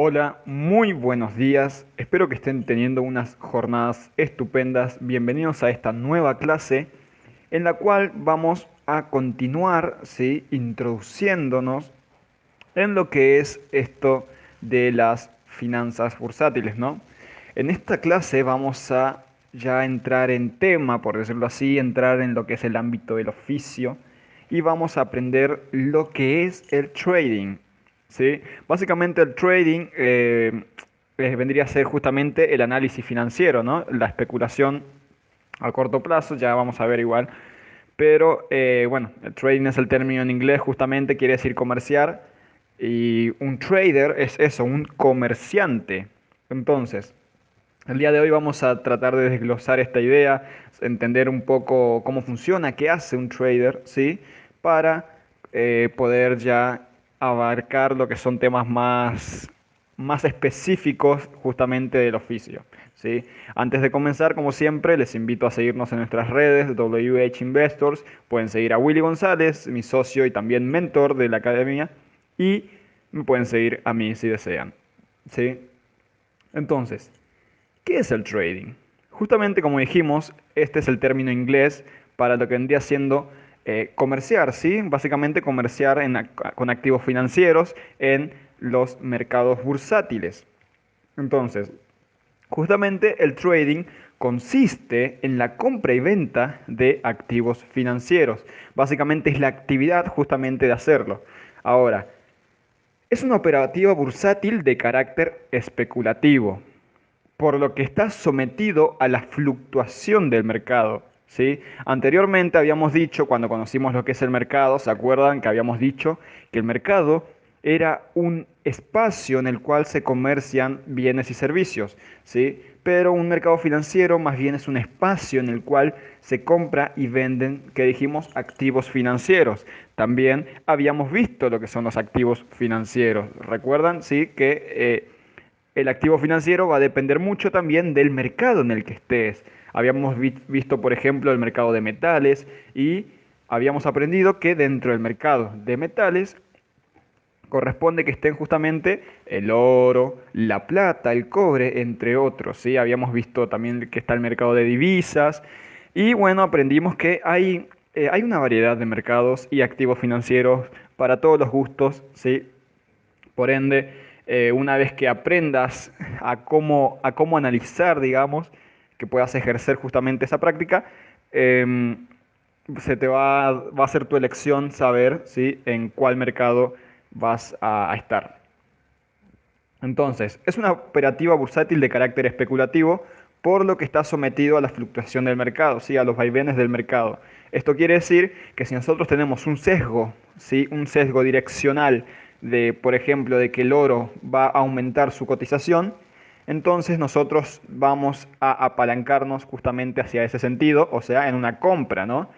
Hola, muy buenos días. Espero que estén teniendo unas jornadas estupendas. Bienvenidos a esta nueva clase en la cual vamos a continuar, ¿sí?, introduciéndonos en lo que es esto de las finanzas bursátiles, ¿no? En esta clase vamos a ya entrar en tema, por decirlo así, entrar en lo que es el ámbito del oficio y vamos a aprender lo que es el trading, ¿sí? Básicamente el trading vendría a ser justamente el análisis financiero, ¿no? La especulación a corto plazo, ya vamos a ver igual. Pero bueno, el trading es el término en inglés, justamente quiere decir comerciar. Y un trader es eso, un comerciante. Entonces, el día de hoy vamos a tratar de desglosar esta idea, entender un poco cómo funciona, qué hace un trader, ¿sí? Para poder ya abarcar lo que son temas más específicos justamente del oficio, ¿sí? Antes de comenzar, como siempre, les invito a seguirnos en nuestras redes, WH Investors. Pueden seguir a Willy González, mi socio y también mentor de la academia, y me pueden seguir a mí si desean, ¿sí? Entonces, ¿qué es el trading? Justamente como dijimos, este es el término inglés para lo que vendría siendo comerciar, ¿sí? Básicamente comerciar con activos financieros en los mercados bursátiles. Entonces, justamente el trading consiste en la compra y venta de activos financieros. Básicamente es la actividad justamente de hacerlo. Ahora, es una operativa bursátil de carácter especulativo, por lo que está sometido a la fluctuación del mercado, ¿sí? Anteriormente habíamos dicho, cuando conocimos lo que es el mercado, ¿se acuerdan que habíamos dicho que el mercado era un espacio en el cual se comercian bienes y servicios, ¿sí? Pero un mercado financiero más bien es un espacio en el cual se compra y venden, que dijimos, activos financieros. También habíamos visto lo que son los activos financieros. ¿Recuerdan? Sí, que el activo financiero va a depender mucho también del mercado en el que estés. Habíamos visto, por ejemplo, el mercado de metales y habíamos aprendido que dentro del mercado de metales corresponde que estén justamente el oro, la plata, el cobre, entre otros, ¿sí? Habíamos visto también que está el mercado de divisas y bueno, aprendimos que hay una variedad de mercados y activos financieros para todos los gustos, ¿sí? Por ende, una vez que aprendas a cómo analizar, digamos, que puedas ejercer justamente esa práctica, em, va a ser tu elección saber, ¿sí?, en cuál mercado vas a estar. Entonces, es una operativa bursátil de carácter especulativo, por lo que está sometido a la fluctuación del mercado, ¿sí?, a los vaivenes del mercado. Esto quiere decir que si nosotros tenemos un sesgo, ¿sí?, un sesgo direccional de, por ejemplo, de que el oro va a aumentar su cotización, entonces nosotros vamos a apalancarnos justamente hacia ese sentido, o sea, en una compra, ¿no?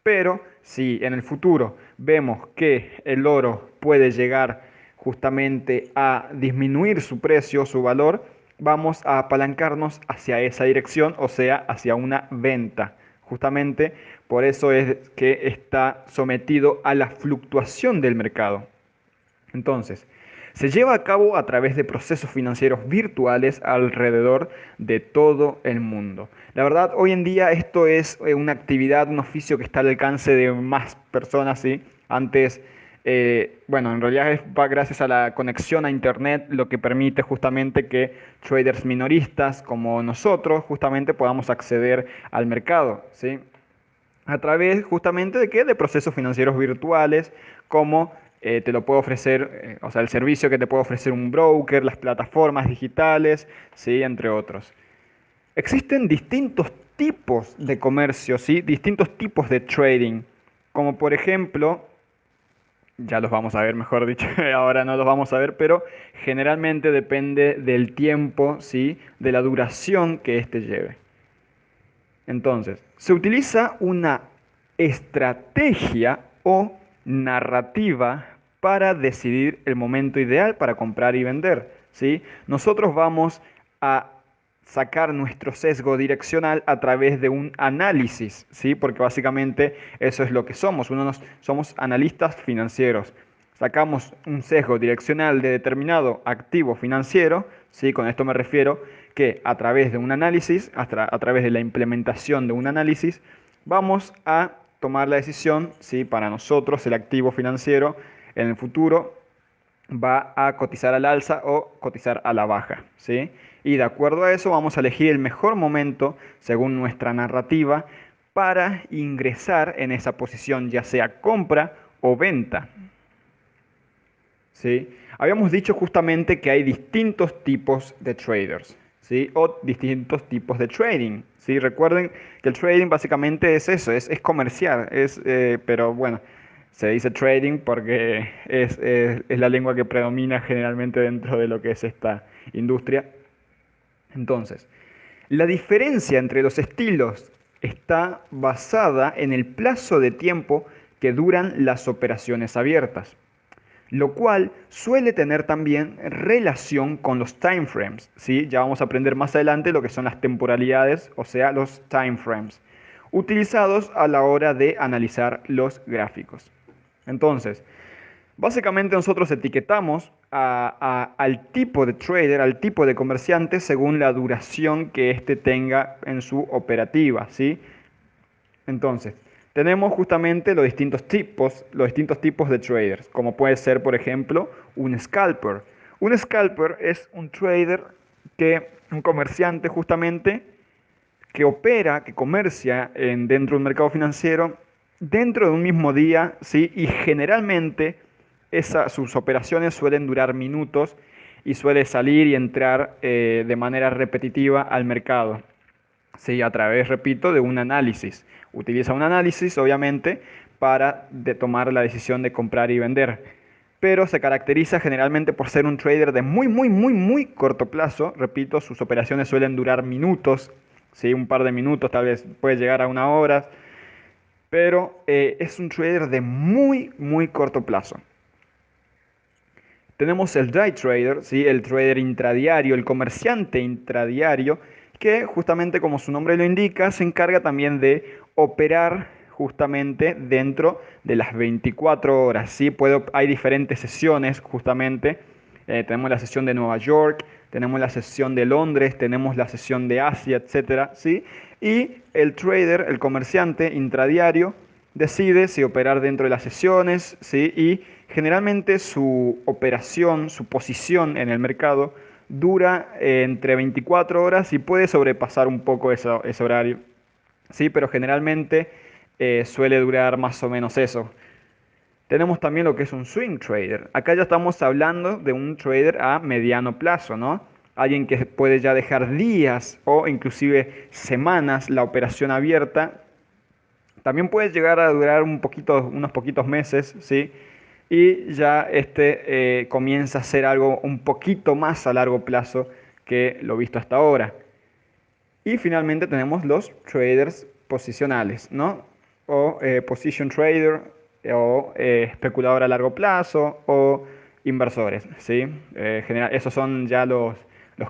Pero si en el futuro vemos que el oro puede llegar justamente a disminuir su precio, su valor, vamos a apalancarnos hacia esa dirección, o sea, hacia una venta. Justamente por eso es que está sometido a la fluctuación del mercado. Entonces, se lleva a cabo a través de procesos financieros virtuales alrededor de todo el mundo. La verdad, hoy en día esto es una actividad, un oficio que está al alcance de más personas, ¿sí? Antes, bueno, en realidad va gracias a la conexión a Internet lo que permite justamente que traders minoristas como nosotros justamente podamos acceder al mercado, ¿sí? A través justamente de qué, de procesos financieros virtuales, como te lo puede ofrecer, o sea, el servicio que te puede ofrecer un broker, las plataformas digitales, ¿sí?, entre otros. Existen distintos tipos de comercio, ¿sí?, distintos tipos de trading, como por ejemplo, ya los vamos a ver, mejor dicho, ahora no los vamos a ver, pero generalmente depende del tiempo, ¿sí?, de la duración que éste lleve. Entonces, se utiliza una estrategia o narrativa para decidir el momento ideal para comprar y vender, ¿sí? Nosotros vamos a sacar nuestro sesgo direccional a través de un análisis, ¿sí? Porque básicamente eso es lo que somos, somos analistas financieros. sacamos un sesgo direccional de determinado activo financiero, ¿sí? Con esto me refiero que a través de un análisis, a través de la implementación de un análisis, vamos a tomar la decisión si para nosotros el activo financiero en el futuro va a cotizar al alza o cotizar a la baja, ¿sí? Y de acuerdo a eso vamos a elegir el mejor momento, según nuestra narrativa, para ingresar en esa posición, ya sea compra o venta, ¿sí? Habíamos dicho justamente que hay distintos tipos de traders, ¿sí? O distintos tipos de trading, ¿sí? Recuerden que el trading básicamente es eso, es comerciar, pero bueno, se dice trading porque es la lengua que predomina generalmente dentro de lo que es esta industria. Entonces, la diferencia entre los estilos está basada en el plazo de tiempo que duran las operaciones abiertas, lo cual suele tener también relación con los timeframes, ¿sí? Ya vamos a aprender más adelante lo que son las temporalidades, o sea, los timeframes, utilizados a la hora de analizar los gráficos. Entonces, básicamente nosotros etiquetamos al tipo de trader, al tipo de comerciante, según la duración que éste tenga en su operativa, ¿sí? Entonces, tenemos justamente los distintos tipos de traders, como puede ser, por ejemplo, un scalper. Un scalper es un trader un comerciante justamente, que opera, que comercia dentro de un mercado financiero dentro de un mismo día, ¿sí? Y generalmente sus operaciones suelen durar minutos y suele salir y entrar de manera repetitiva al mercado. Sí, a través, repito, de un análisis. Utiliza un análisis, obviamente, para tomar la decisión de comprar y vender. Pero se caracteriza generalmente por ser un trader de muy, muy, muy, muy corto plazo. Repito, sus operaciones suelen durar minutos, ¿sí? Un par de minutos, tal vez puede llegar a una hora. Pero es un trader de muy, muy corto plazo. Tenemos el day trader, ¿sí? El trader intradiario, el comerciante intradiario, que justamente como su nombre lo indica, se encarga también de operar justamente dentro de las 24 horas. ¿Sí? Hay diferentes sesiones justamente. Tenemos la sesión de Nueva York, tenemos la sesión de Londres, tenemos la sesión de Asia, etcétera, ¿sí? Y el trader, el comerciante intradiario, decide si operar dentro de las sesiones, ¿sí? Y generalmente su operación, su posición en el mercado dura entre 24 horas y puede sobrepasar un poco ese horario, ¿sí? Pero generalmente suele durar más o menos eso. Tenemos también lo que es un swing trader. Acá ya estamos hablando de un trader a mediano plazo, ¿no? Alguien que puede ya dejar días o inclusive semanas la operación abierta. También puede llegar a durar unos poquitos meses, ¿sí? Y ya comienza a ser algo un poquito más a largo plazo que lo visto hasta ahora. Y finalmente tenemos los traders posicionales, ¿no? O position trader, o especulador a largo plazo, o inversores, ¿sí? Esos son ya los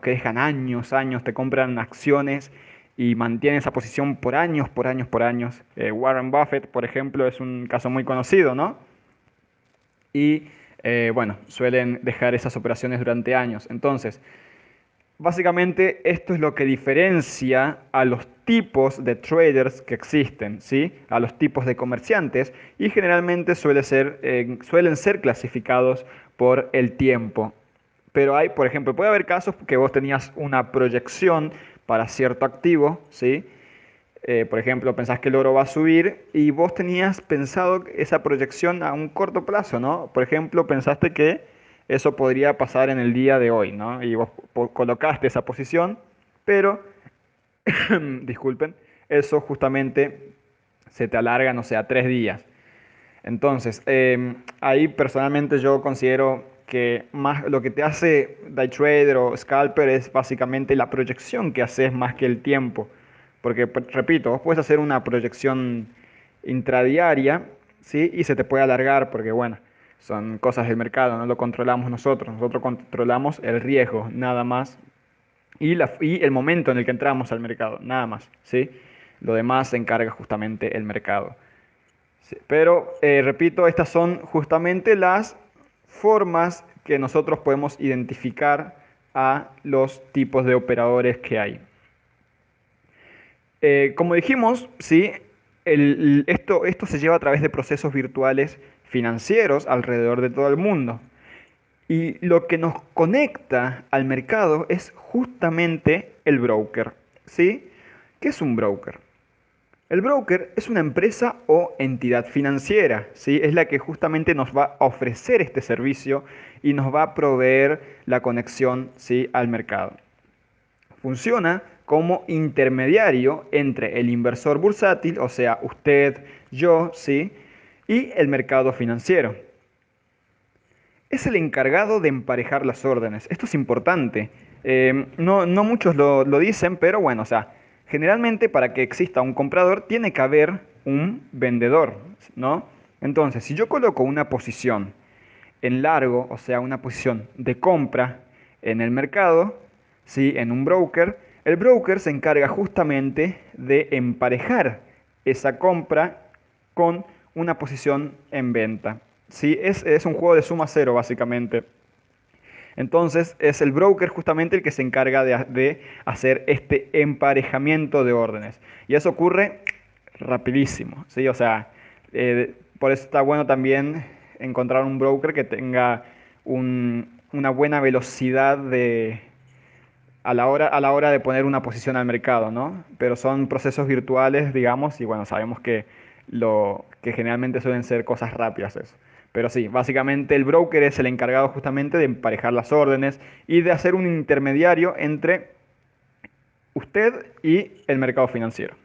que dejan años, años, te compran acciones y mantienen esa posición por años, por años, por años. Warren Buffett, por ejemplo, es un caso muy conocido, ¿no? Y bueno, suelen dejar esas operaciones durante años. Entonces, básicamente esto es lo que diferencia a los tipos de traders que existen, ¿sí? A los tipos de comerciantes y generalmente suelen ser clasificados por el tiempo. Pero hay, por ejemplo, puede haber casos que vos tenías una proyección para cierto activo, ¿sí? Por ejemplo, pensás que el oro va a subir y vos tenías pensado esa proyección a un corto plazo, ¿no? Por ejemplo, pensaste que eso podría pasar en el día de hoy, ¿no? Y vos colocaste esa posición, pero, disculpen, eso justamente se te alarga, no sé, a 3 días. Entonces, ahí personalmente yo considero que más lo que te hace day trader o scalper es básicamente la proyección que haces más que el tiempo. Porque, repito, vos puedes hacer una proyección intradiaria, ¿sí? Y se te puede alargar porque, bueno, son cosas del mercado, no lo controlamos nosotros. Nosotros controlamos el riesgo, nada más. Y el momento en el que entramos al mercado, nada más, ¿sí? Lo demás se encarga justamente el mercado. Sí, pero repito, estas son justamente formas que nosotros podemos identificar a los tipos de operadores que hay. Como dijimos, ¿sí? Esto se lleva a través de procesos virtuales financieros alrededor de todo el mundo. Y lo que nos conecta al mercado es justamente el broker, ¿sí? ¿Qué es un broker? El broker es una empresa o entidad financiera, ¿sí? Es la que justamente nos va a ofrecer este servicio y nos va a proveer la conexión, ¿sí? al mercado. Funciona como intermediario entre el inversor bursátil, o sea, usted, yo, ¿sí? y el mercado financiero. Es el encargado de emparejar las órdenes. Esto es importante. No muchos lo dicen, pero bueno, o sea, generalmente para que exista un comprador tiene que haber un vendedor, ¿no? Entonces, si yo coloco una posición en largo, o sea, una posición de compra en el mercado, ¿sí? En un broker, el broker se encarga justamente de emparejar esa compra con una posición en venta. ¿Sí? Es un juego de suma cero, básicamente. Entonces es el broker justamente el que se encarga de hacer este emparejamiento de órdenes. Y eso ocurre rapidísimo, ¿sí? O sea, por eso está bueno también encontrar un broker que tenga una buena velocidad a la hora de poner una posición al mercado, ¿no? Pero son procesos virtuales, digamos, y bueno, sabemos que generalmente suelen ser cosas rápidas eso. Pero sí, básicamente el broker es el encargado justamente de emparejar las órdenes y de hacer un intermediario entre usted y el mercado financiero.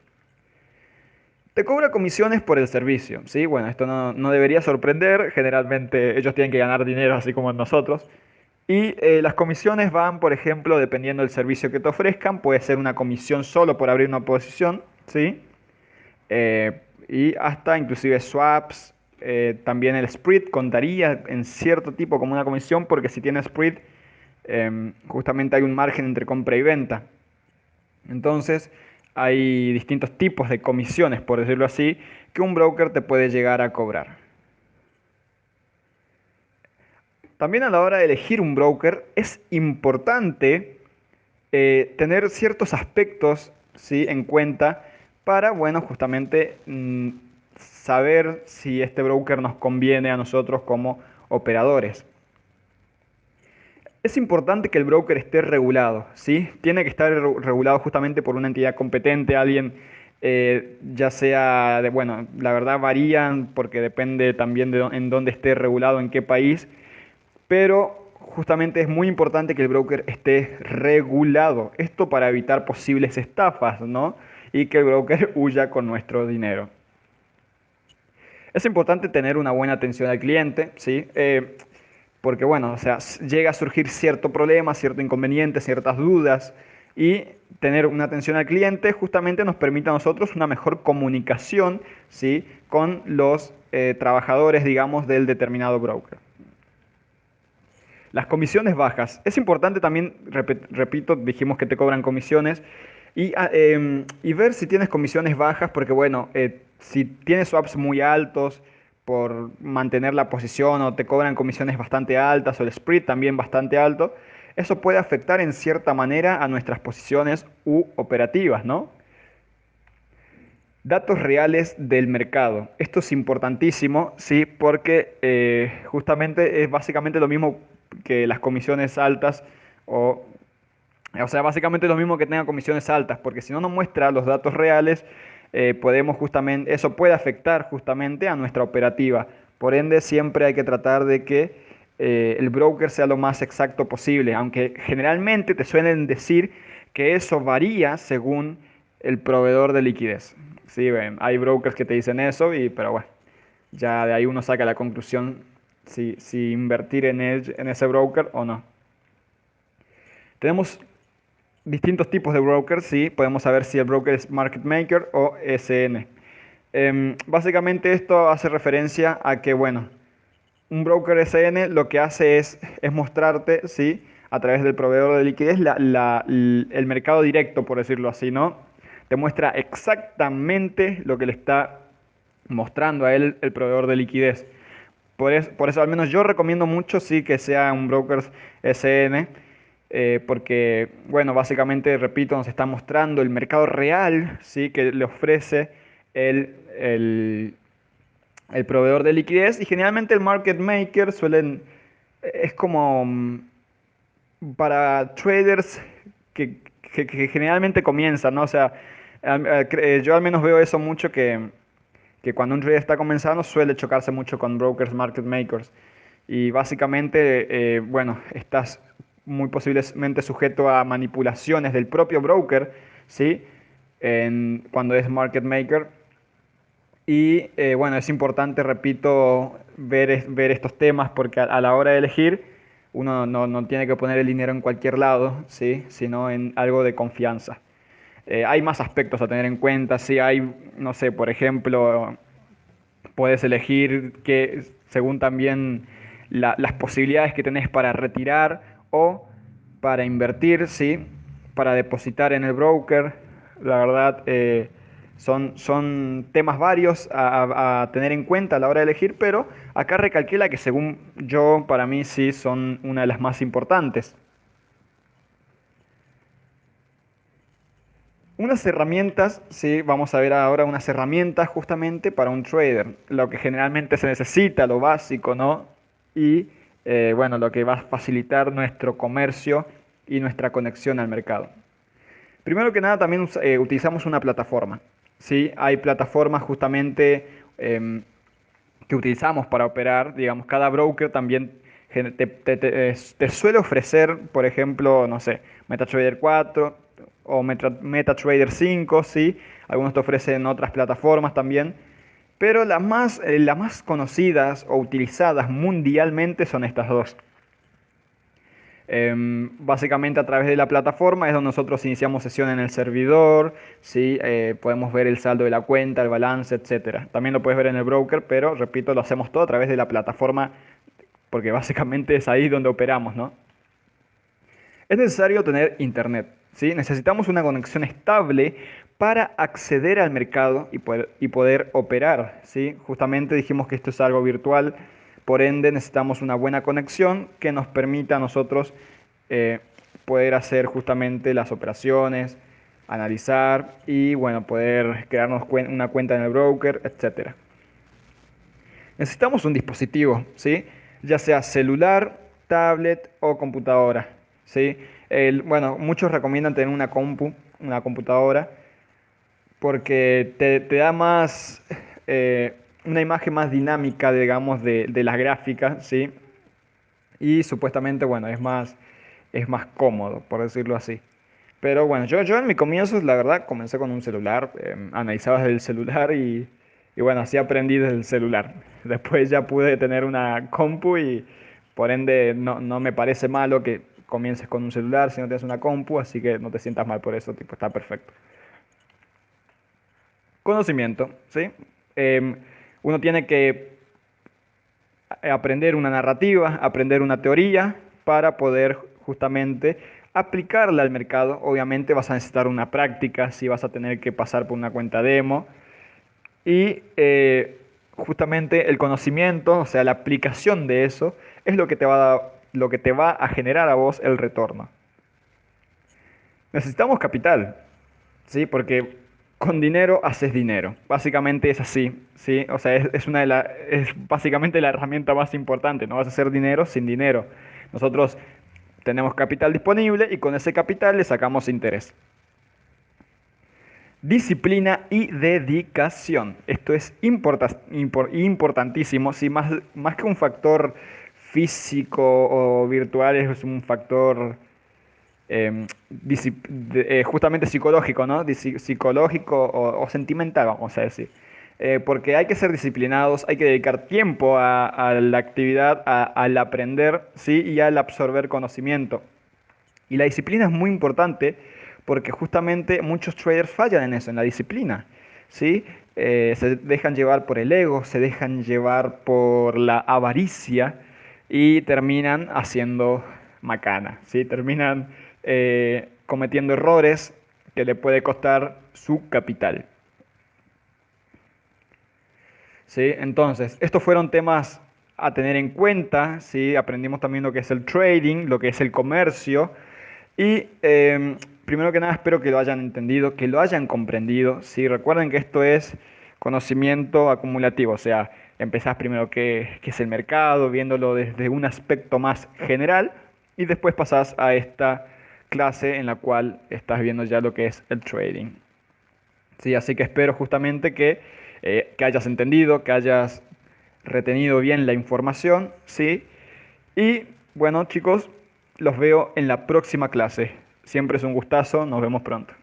Te cobra comisiones por el servicio, ¿sí? Bueno, esto no debería sorprender, generalmente ellos tienen que ganar dinero así como nosotros. Y las comisiones van, por ejemplo, dependiendo del servicio que te ofrezcan, puede ser una comisión solo por abrir una posición, ¿sí? Y hasta inclusive swaps, también el split contaría en cierto tipo como una comisión, porque si tiene split, justamente hay un margen entre compra y venta. Entonces, hay distintos tipos de comisiones, por decirlo así, que un broker te puede llegar a cobrar. También a la hora de elegir un broker es importante tener ciertos aspectos, ¿sí? en cuenta para, bueno, justamente saber si este broker nos conviene a nosotros como operadores. Es importante que el broker esté regulado, ¿sí? Tiene que estar regulado justamente por una entidad competente, alguien, ya sea, bueno, la verdad varían porque depende también de en dónde esté regulado, en qué país, pero justamente es muy importante que el broker esté regulado. Esto para evitar posibles estafas, ¿no? Y que el broker huya con nuestro dinero. Es importante tener una buena atención al cliente, ¿sí? Porque bueno, o sea, llega a surgir cierto problema, cierto inconveniente, ciertas dudas, y tener una atención al cliente justamente nos permite a nosotros una mejor comunicación, ¿sí? con los trabajadores, digamos, del determinado broker. Las comisiones bajas. Es importante también, repito, dijimos que te cobran comisiones y ver si tienes comisiones bajas, porque bueno, si tienes swaps muy altos por mantener la posición o te cobran comisiones bastante altas o el spread también bastante alto, eso puede afectar en cierta manera a nuestras posiciones u operativas, ¿no? Datos reales del mercado. Esto es importantísimo, sí, porque justamente es básicamente lo mismo que las comisiones altas o sea, básicamente lo mismo que tenga comisiones altas, porque si no nos muestra los datos reales, podemos justamente, eso puede afectar justamente a nuestra operativa. Por ende, siempre hay que tratar de que el broker sea lo más exacto posible, aunque generalmente te suelen decir que eso varía según el proveedor de liquidez. Sí, ven, hay brokers que te dicen eso, pero bueno, ya de ahí uno saca la conclusión si invertir en ese broker o no. Tenemos distintos tipos de brokers, sí, podemos saber si el broker es market maker o SN. Básicamente esto hace referencia a que, bueno, un broker SN lo que hace es mostrarte, sí, a través del proveedor de liquidez el mercado directo, por decirlo así, ¿no? Te muestra exactamente lo que le está mostrando a él el proveedor de liquidez. Por eso al menos yo recomiendo mucho sí que sea un broker SN, porque, bueno, básicamente, repito, nos está mostrando el mercado real, sí, que le ofrece el, el, el proveedor de liquidez, y generalmente el market maker es como para traders que, que generalmente comienzan, ¿no? O sea, yo al menos veo eso mucho que cuando un trader está comenzando suele chocarse mucho con brokers, market makers. Y básicamente, bueno, estás muy posiblemente sujeto a manipulaciones del propio broker, ¿sí? Cuando es market maker. Y bueno, es importante, repito, ver estos temas porque a la hora de elegir uno no tiene que poner el dinero en cualquier lado, ¿sí? Sino en algo de confianza. Hay más aspectos a tener en cuenta, sí, hay, no sé, por ejemplo, puedes elegir que según también las posibilidades que tenés para retirar o para invertir, ¿sí? Para depositar en el broker. La verdad, son temas varios a tener en cuenta a la hora de elegir, pero acá recalqué la que según yo, para mí sí son una de las más importantes. Unas herramientas, sí, vamos a ver ahora unas herramientas justamente para un trader, lo que generalmente se necesita, lo básico, ¿no? Y bueno, lo que va a facilitar nuestro comercio y nuestra conexión al mercado. Primero que nada, también utilizamos una plataforma, ¿sí? Hay plataformas justamente que utilizamos para operar, digamos, cada broker también te suele ofrecer, por ejemplo, no sé, MetaTrader 4 o MetaTrader 5, ¿sí? Algunos te ofrecen otras plataformas también, pero las más conocidas o utilizadas mundialmente son estas dos. Básicamente a través de la plataforma es donde nosotros iniciamos sesión en el servidor, ¿sí? Podemos ver el saldo de la cuenta, el balance, etcétera. También lo puedes ver en el broker, pero repito, lo hacemos todo a través de la plataforma porque básicamente es ahí donde operamos, ¿no? Es necesario tener internet, ¿sí? Necesitamos una conexión estable para acceder al mercado y poder operar, ¿sí? Justamente dijimos que esto es algo virtual, por ende necesitamos una buena conexión que nos permita a nosotros eh, poder hacer justamente las operaciones, analizar y bueno, poder crearnos una cuenta en el broker, etcétera. Necesitamos un dispositivo, ¿sí? Ya sea celular, tablet o computadora, ¿sí? Bueno, muchos recomiendan tener una una computadora, porque te da más, una imagen más dinámica, digamos, de las gráficas, ¿sí? Y supuestamente, bueno, es más cómodo, por decirlo así. Pero bueno, yo en mi comienzo, la verdad, comencé con un celular, analizaba desde el celular y bueno, así aprendí desde el celular. Después ya pude tener una compu y por ende no me parece malo que comiences con un celular si no tienes una compu, así que no te sientas mal por eso, tipo, está perfecto. Conocimiento, ¿sí? Em, Uno tiene que aprender una narrativa, aprender una teoría para poder justamente aplicarla al mercado. Obviamente vas a necesitar una práctica, si vas a tener que pasar por una cuenta demo y justamente el conocimiento, o sea, la aplicación de eso es lo que lo que te va a generar a vos el retorno. Necesitamos capital, ¿sí? Porque con dinero haces dinero. Básicamente es así, ¿sí? O sea, es básicamente la herramienta más importante. No vas a hacer dinero sin dinero. Nosotros tenemos capital disponible y con ese capital le sacamos interés. Disciplina y dedicación. Esto es importantísimo. Sí, más que un factor físico o virtual, es un factor justamente psicológico, ¿no? Psicológico o sentimental, vamos a decir. Porque hay que ser disciplinados, hay que dedicar tiempo a la actividad, al aprender, ¿sí? Y al absorber conocimiento. Y la disciplina es muy importante porque justamente muchos traders fallan en eso, en la disciplina, ¿sí? Se dejan llevar por el ego, se dejan llevar por la avaricia y terminan haciendo macana, ¿sí? Terminan cometiendo errores que le puede costar su capital, ¿sí? Entonces, estos fueron temas, a tener en cuenta, ¿sí? Aprendimos también lo que es el trading, lo que es el comercio. Y primero que nada espero que lo hayan entendido, que lo hayan comprendido, ¿sí? Recuerden que esto es conocimiento acumulativo, o sea, empezás primero qué es el mercado, viéndolo desde un aspecto más general, y después pasás a esta clase en la cual estás viendo ya lo que es el trading. Sí, así que espero justamente que hayas entendido, que hayas retenido bien la información, ¿sí? Y bueno, chicos, los veo en la próxima clase. Siempre es un gustazo, nos vemos pronto.